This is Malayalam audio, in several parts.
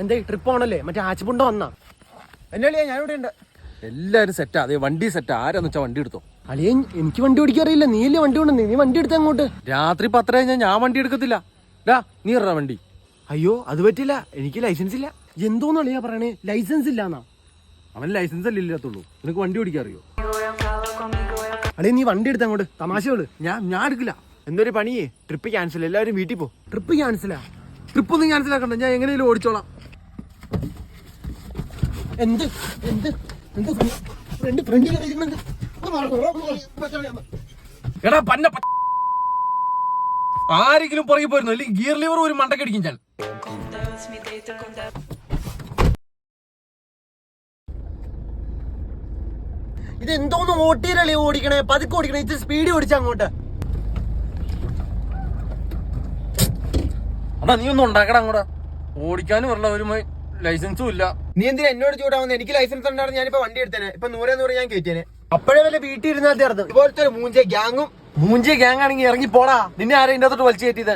എന്താ ട്രിപ്പ് ആണല്ലേ മറ്റേ ആച്ചിപ്പുണ്ട വന്നാ എന്നെ അളിയാ ഞാനിവിടെ ഉണ്ട്. എല്ലാരും സെറ്റാ. അതെ വണ്ടി സെറ്റാ. ആരാന്ന് വെച്ചാ വണ്ടി എടുത്തോ. അളിയൻ എനിക്ക് വണ്ടി ഓടിക്കാറിയില്ല. നീയല്ലേ വണ്ടി കൊണ്ടു. നീ വണ്ടി എടുത്ത അങ്ങോട്ട്. രാത്രി 10 കഴിഞ്ഞാൽ ഞാൻ വണ്ടി എടുക്കത്തില്ല. നീ ഇറ വണ്ടി. അയ്യോ അത് പറ്റില്ല, എനിക്ക് ലൈസൻസ് ഇല്ല. എന്തോന്ന് അളിയാ പറയണേ, ലൈസൻസ് ഇല്ലാന്നാ? അവൻ ലൈസൻസ് അല്ലേ ഇല്ലാത്തുള്ളൂ. നിനക്ക് വണ്ടി ഓടിക്കാറിയോ? അളിയ നീ വണ്ടി എടുത്ത അങ്ങോട്ട്. തമാശകള് ഞാൻ എടുക്കില്ല. എന്തൊരു പണിയേ, ട്രിപ്പ് ക്യാൻസൽ. എല്ലാവരും വീട്ടിൽ പോ. ട്രിപ്പ് ക്യാൻസലാ? ട്രിപ്പ് ഒന്നും ക്യാൻസൽ ആക്കണ്ട, ഞാൻ എങ്ങനെയും ഓടിച്ചോളാം. എന്ത് എന്ത് എന്ത് ഫ്രണ്ട് എടാ പന്ന ആരെങ്കിലും പുറകെ പോയിരുന്നു, അല്ലെങ്കിൽ ഗിയർ ലിവർ ഒരു മണ്ടക്കടിക്കും ഞാൻ. ഇത് എന്തോന്ന് ഓട്ടിയിലല്ലേ ഓടിക്കണേ? പതുക്കെ ഓടിക്കണേ, ഇത് സ്പീഡ് ഓടിച്ച അങ്ങോട്ട്. അതാ നീ ഒന്നും ഉണ്ടാക്കടാ അങ്ങോട്ട്. ഓടിക്കാനും വരില്ല, ഒരു ലൈസൻസും ഇല്ല. നീ എന്തിനാ എന്നോട് ചൂടാവുന്നത്? എനിക്ക് ലൈസൻസ് ഉണ്ടായിരുന്നു, ഞാനിപ്പോ വണ്ടി എടുത്തേനെ. ഇപ്പൊ 100 ഞാൻ കയറ്റിയേനെ. അപ്പോഴേ വല്ല വീട്ടിൽ ഇരുന്നാൽ തീർന്നു. ഇതുപോലത്തെ ഒരു മൂഞ്ച ഗ്യാങ്ങും. മൂഞ്ചിയ ഗ്യാങ് ആണെങ്കിൽ ഇറങ്ങി പോടാ. നിന്നെ ആരെ ഇതിന്റെ അകത്തോട്ട് വലിച്ചു കയറ്റിയത്?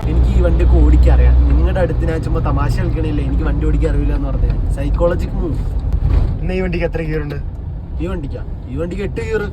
എനിക്ക് ഈ വണ്ടിയൊക്കെ ഓടിക്കറിയാം. നിങ്ങളുടെ അടുത്ത് ഞാൻ ചുമ്മാ തമാശ കളിക്കണില്ല എനിക്ക് വണ്ടി ഓടിക്കാൻ അറിയില്ല എന്ന് പറഞ്ഞാൽ. Psychologic move. ഇന്ന് ഈ വണ്ടിക്ക് എത്ര ഗിയർ ഉണ്ട്? ഈ വണ്ടിക്ക് 8 ഗിയർ.